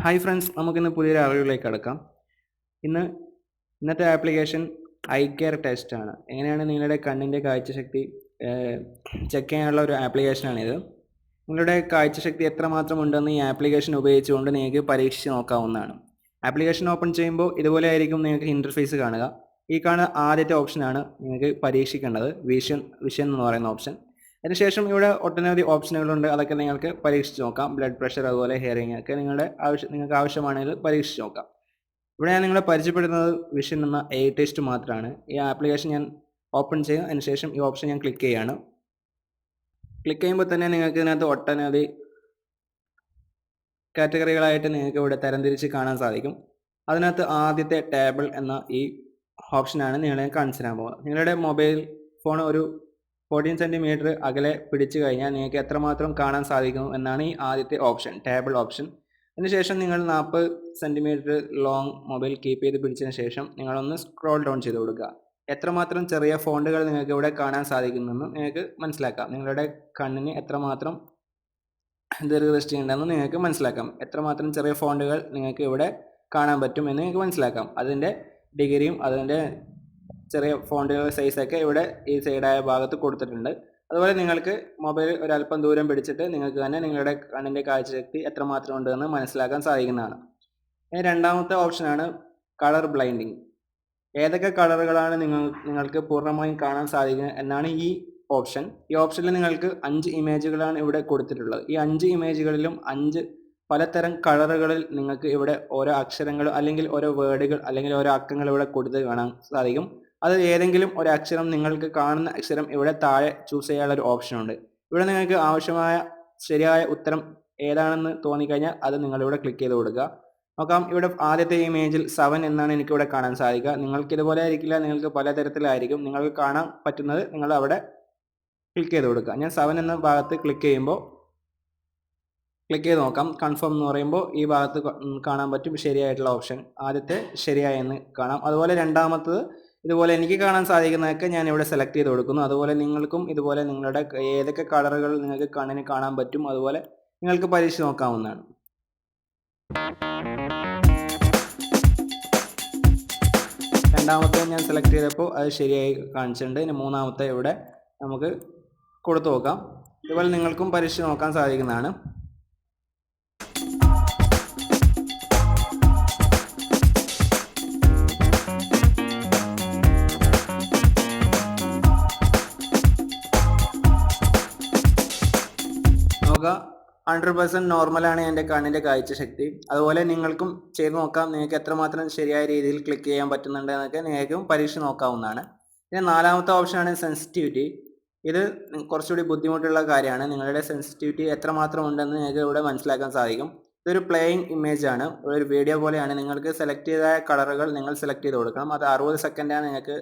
Hi friends, നമുക്കിന്ന് പുതിയൊരു അറിവിലേക്ക് കടക്കാം. ഇന്നത്തെ ആപ്ലിക്കേഷൻ ഐ കെയർ ടെസ്റ്റ് ആണ്. എങ്ങനെയാണ് നിങ്ങളുടെ കണ്ണിൻ്റെ കാഴ്ചശക്തി ചെക്ക് ചെയ്യാനുള്ള ഒരു ആപ്ലിക്കേഷനാണിത്. നിങ്ങളുടെ കാഴ്ചശക്തി എത്രമാത്രം ഉണ്ടെന്ന് ഈ ആപ്ലിക്കേഷൻ ഉപയോഗിച്ചുകൊണ്ട് നിങ്ങൾക്ക് പരീക്ഷിച്ച് നോക്കാവുന്നതാണ്. ആപ്ലിക്കേഷൻ ഓപ്പൺ ചെയ്യുമ്പോൾ ഇതുപോലെ ആയിരിക്കും നിങ്ങൾക്ക് ഇൻ്റർഫേസ് കാണുക. ഈ കാണുന്ന ആദ്യത്തെ ഓപ്ഷനാണ് നിങ്ങൾക്ക് പരീക്ഷിക്കേണ്ടത്, വിഷൻ എന്ന് പറയുന്ന ഓപ്ഷൻ. അതിനുശേഷം ഇവിടെ ഒട്ടനവധി ഓപ്ഷനുകളുണ്ട്. അതൊക്കെ നിങ്ങൾക്ക് പരീക്ഷിച്ച് നോക്കാം. ബ്ലഡ് പ്രഷർ, അതുപോലെ ഹിയറിംഗ് ഒക്കെ നിങ്ങൾക്ക് ആവശ്യമാണെങ്കിൽ പരീക്ഷിച്ച് നോക്കാം. ഇവിടെ ഞാൻ നിങ്ങളെ പരിചയപ്പെടുന്നത് വിഷൻ എന്ന എ ടെസ്റ്റ് മാത്രമാണ്. ഈ ആപ്ലിക്കേഷൻ ഞാൻ ഓപ്പൺ ചെയ്യും. അതിനുശേഷം ഈ ഓപ്ഷൻ ഞാൻ ക്ലിക്ക് ചെയ്യുകയാണ്. ക്ലിക്ക് ചെയ്യുമ്പോൾ തന്നെ നിങ്ങൾക്ക് ഇതിനകത്ത് ഒട്ടനവധി കാറ്റഗറികളായിട്ട് നിങ്ങൾക്ക് ഇവിടെ തരംതിരിച്ച് കാണാൻ സാധിക്കും. അതിനകത്ത് ആദ്യത്തെ ടേബിൾ എന്ന ഈ ഓപ്ഷനാണ് നിങ്ങളെ കാണിച്ചു തരാൻ പോകുന്നത്. നിങ്ങളുടെ മൊബൈൽ ഫോൺ ഒരു 14 സെൻറ്റിമീറ്റർ അകലെ പിടിച്ചു കഴിഞ്ഞാൽ നിങ്ങൾക്ക് എത്രമാത്രം കാണാൻ സാധിക്കുന്നു എന്നാണ് ഈ ആദ്യത്തെ ഓപ്ഷൻ, ടേബിൾ ഓപ്ഷൻ. അതിനുശേഷം നിങ്ങൾ 40 സെൻറ്റിമീറ്റർ ലോങ് മൊബൈൽ കീപ്പ് ചെയ്ത് പിടിച്ചതിന് ശേഷം നിങ്ങളൊന്ന് സ്ക്രോൾ ഡൗൺ ചെയ്ത് കൊടുക്കുക. എത്രമാത്രം ചെറിയ ഫോണ്ടുകൾ നിങ്ങൾക്ക് ഇവിടെ കാണാൻ സാധിക്കുന്നെന്ന് നിങ്ങൾക്ക് മനസ്സിലാക്കാം. നിങ്ങളുടെ കണ്ണിന് എത്രമാത്രം ദീർഘദൃഷ്ടി ഉണ്ടെന്ന് നിങ്ങൾക്ക് മനസ്സിലാക്കാം. എത്രമാത്രം ചെറിയ ഫോണ്ടുകൾ നിങ്ങൾക്ക് ഇവിടെ കാണാൻ പറ്റും എന്ന് നിങ്ങൾക്ക് മനസ്സിലാക്കാം. അതിൻ്റെ ഡിഗ്രിയും അതിൻ്റെ ചെറിയ ഫോണ്ടുകൾ സൈസൊക്കെ ഇവിടെ ഈ സൈഡായ ഭാഗത്ത് കൊടുത്തിട്ടുണ്ട്. അതുപോലെ നിങ്ങൾക്ക് മൊബൈൽ ഒരല്പം ദൂരം പിടിച്ചിട്ട് നിങ്ങൾക്ക് തന്നെ നിങ്ങളുടെ കണ്ണിൻ്റെ കാഴ്ചശക്തി എത്രമാത്രം ഉണ്ടെന്ന് മനസ്സിലാക്കാൻ സാധിക്കുന്നതാണ്. രണ്ടാമത്തെ ഓപ്ഷനാണ് കളർ ബ്ലൈൻഡിങ്. ഏതൊക്കെ കളറുകളാണ് നിങ്ങൾക്ക് പൂർണ്ണമായും കാണാൻ സാധിക്കുക എന്നാണ് ഈ ഓപ്ഷൻ. ഈ ഓപ്ഷനിൽ നിങ്ങൾക്ക് 5 ഇമേജുകളാണ് ഇവിടെ കൊടുത്തിട്ടുള്ളത്. ഈ 5 ഇമേജുകളിലും 5 പലതരം കളറുകളിൽ നിങ്ങൾക്ക് ഇവിടെ ഓരോ അക്ഷരങ്ങൾ അല്ലെങ്കിൽ ഓരോ വേർഡുകൾ അല്ലെങ്കിൽ ഓരോ അക്കങ്ങൾ ഇവിടെ കൊടുത്ത് കാണാൻ സാധിക്കും. അത് ഏതെങ്കിലും ഒരു അക്ഷരം, നിങ്ങൾക്ക് കാണുന്ന അക്ഷരം ഇവിടെ താഴെ ചൂസ് ചെയ്യാനുള്ള ഒരു ഓപ്ഷനുണ്ട്. ഇവിടെ നിങ്ങൾക്ക് ആവശ്യമായ ശരിയായ ഉത്തരം ഏതാണെന്ന് തോന്നിക്കഴിഞ്ഞാൽ അത് നിങ്ങളിവിടെ ക്ലിക്ക് ചെയ്ത് കൊടുക്കുക. നോക്കാം, ഇവിടെ ആദ്യത്തെ ഇമേജിൽ 7 എന്നാണ് എനിക്കിവിടെ കാണാൻ സാധിക്കുക. നിങ്ങൾക്ക് ഇതുപോലെ ആയിരിക്കില്ല, നിങ്ങൾക്ക് പലതരത്തിലായിരിക്കും. നിങ്ങൾക്ക് കാണാൻ പറ്റുന്നത് നിങ്ങൾ അവിടെ ക്ലിക്ക് ചെയ്ത് കൊടുക്കുക. ഞാൻ 7 എന്ന ഭാഗത്ത് ക്ലിക്ക് ചെയ്ത് നോക്കാം. കൺഫേം എന്ന് പറയുമ്പോൾ ഈ ഭാഗത്ത് കാണാൻ പറ്റും ശരിയായിട്ടുള്ള ഓപ്ഷൻ. ആദ്യത്തെ ശരിയായെന്ന് കാണാം. അതുപോലെ രണ്ടാമത്തത് ഇതുപോലെ എനിക്ക് കാണാൻ സാധിക്കുന്നതൊക്കെ ഞാൻ ഇവിടെ സെലക്ട് ചെയ്ത് കൊടുക്കുന്നു. അതുപോലെ നിങ്ങൾക്കും ഇതുപോലെ നിങ്ങളുടെ ഏതൊക്കെ കളറുകൾ നിങ്ങൾക്ക് കണ്ണിന് കാണാൻ പറ്റും അതുപോലെ നിങ്ങൾക്ക് പരീക്ഷിച്ച് നോക്കാവുന്നതാണ്. രണ്ടാമത്തെ ഞാൻ സെലക്ട് ചെയ്തപ്പോൾ അത് ശരിയായി കാണിച്ചിട്ടുണ്ട്. ഇനി മൂന്നാമത്തെ ഇവിടെ നമുക്ക് കൊടുത്തു നോക്കാം. ഇതുപോലെ നിങ്ങൾക്കും പരീക്ഷിച്ച് നോക്കാൻ സാധിക്കുന്നതാണ്. നോക്കുക, 100% നോർമലാണ് എൻ്റെ കണ്ണിൻ്റെ കാഴ്ചശക്തി. അതുപോലെ നിങ്ങൾക്കും ചെയ്ത് നോക്കാം. നിങ്ങൾക്ക് എത്രമാത്രം ശരിയായ രീതിയിൽ ക്ലിക്ക് ചെയ്യാൻ പറ്റുന്നുണ്ട് എന്നൊക്കെ നിങ്ങൾക്കും പരീക്ഷിച്ച് നോക്കാവുന്നതാണ്. പിന്നെ നാലാമത്തെ ഓപ്ഷനാണ് സെൻസിറ്റിവിറ്റി. ഇത് കുറച്ചുകൂടി ബുദ്ധിമുട്ടുള്ള കാര്യമാണ്. നിങ്ങളുടെ സെൻസിറ്റിവിറ്റി എത്രമാത്രം ഉണ്ടെന്ന് നിങ്ങൾക്ക് ഇവിടെ മനസ്സിലാക്കാൻ സാധിക്കും. ഇതൊരു പ്ലേയിങ് ഇമേജ് ആണ്, ഒരു വീഡിയോ പോലെയാണ്. നിങ്ങൾക്ക് സെലക്ട് ചെയ്ത കളറുകൾ നിങ്ങൾ സെലക്ട് ചെയ്ത് കൊടുക്കണം. അത് 60 സെക്കൻഡാണ് നിങ്ങൾക്ക്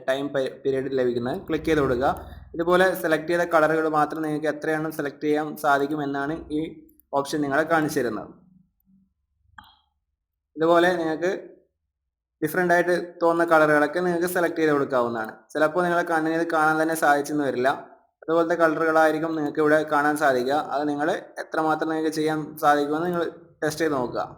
ടൈം പീരീഡ് ലഭിക്കുന്നത്. ക്ലിക്ക് ചെയ്ത് കൊടുക്കുക. ഇതുപോലെ സെലക്ട് ചെയ്ത കളറുകൾ മാത്രം നിങ്ങൾക്ക് എത്രയെണ്ണം സെലക്ട് ചെയ്യാൻ സാധിക്കും എന്നാണ് ഈ ഓപ്ഷൻ നിങ്ങളെ കാണിച്ചു തരുന്നത്. ഇതുപോലെ നിങ്ങൾക്ക് ഡിഫറെൻ്റ് ആയിട്ട് തോന്നുന്ന കളറുകളൊക്കെ നിങ്ങൾക്ക് സെലക്ട് ചെയ്ത് കൊടുക്കാവുന്നതാണ്. ചിലപ്പോൾ നിങ്ങളെ കണ്ണിന് ഇത് കാണാൻ തന്നെ സാധിച്ചെന്ന് വരില്ല. അതുപോലത്തെ കളറുകളായിരിക്കും നിങ്ങൾക്ക് ഇവിടെ കാണാൻ സാധിക്കുക. അത് നിങ്ങൾ എത്രമാത്രം നിങ്ങൾക്ക് ചെയ്യാൻ സാധിക്കുമെന്ന് നിങ്ങൾ ടെസ്റ്റ് ചെയ്ത് നോക്കുക.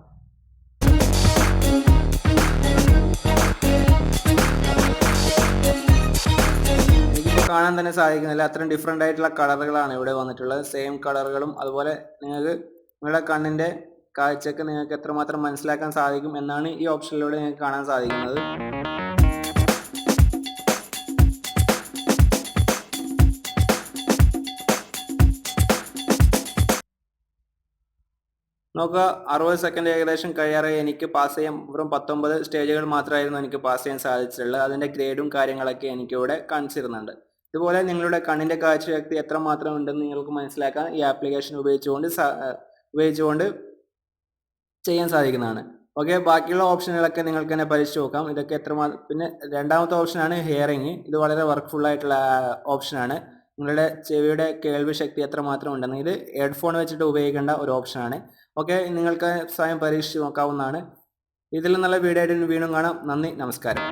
കാണാൻ തന്നെ സാധിക്കുന്നില്ല, അത്രയും ഡിഫറെൻ്റ് ആയിട്ടുള്ള കളറുകളാണ് ഇവിടെ വന്നിട്ടുള്ളത്. സെയിം കളറുകളും. അതുപോലെ നിങ്ങൾക്ക് നിങ്ങളുടെ കണ്ണിൻ്റെ കാഴ്ചക്ക് നിങ്ങൾക്ക് എത്രമാത്രം മനസ്സിലാക്കാൻ സാധിക്കും എന്നാണ് ഈ ഓപ്ഷനിലൂടെ നിങ്ങൾക്ക് കാണാൻ സാധിക്കുന്നത്. നോക്കുക, 60 സെക്കൻഡ് ഏകദേശം കഴിയാറായി. എനിക്ക് പാസ് ചെയ്യാൻ വെറും 19 സ്റ്റേജുകൾ മാത്രമായിരുന്നു എനിക്ക് പാസ് ചെയ്യാൻ സാധിച്ചിട്ടുള്ളത്. അതിൻ്റെ ഗ്രേഡും കാര്യങ്ങളൊക്കെ എനിക്കിവിടെ കാണിച്ചിരുന്നുണ്ട്. ഇതുപോലെ നിങ്ങളുടെ കണ്ണിൻ്റെ കാഴ്ചശക്തി എത്രമാത്രം ഉണ്ടെന്ന് നിങ്ങൾക്ക് മനസ്സിലാക്കാൻ ഈ ആപ്ലിക്കേഷൻ ഉപയോഗിച്ചുകൊണ്ട് ചെയ്യാൻ സാധിക്കുന്നതാണ്. ഓക്കെ, ബാക്കിയുള്ള ഓപ്ഷനുകളൊക്കെ നിങ്ങൾക്ക് തന്നെ പരീക്ഷിച്ച് നോക്കാം. ഇതൊക്കെ പിന്നെ രണ്ടാമത്തെ ഓപ്ഷനാണ് ഹിയറിംഗ്. ഇത് വളരെ വർക്ക്ഫുള്ളായിട്ടുള്ള ഓപ്ഷനാണ്. നിങ്ങളുടെ ചെവിയുടെ കേൾവി ശക്തി എത്രമാത്രം ഉണ്ടെന്ന് ഇത് ഹെഡ്ഫോൺ വെച്ചിട്ട് ഉപയോഗിക്കേണ്ട ഒരു ഓപ്ഷനാണ്. ഓക്കെ, നിങ്ങൾക്ക് സ്വയം പരീക്ഷിച്ച് നോക്കാവുന്നതാണ്. ഇതിൽ നല്ല വീഡിയോ ആയിട്ട് വീണ്ടും കാണാം. നന്ദി, നമസ്കാരം.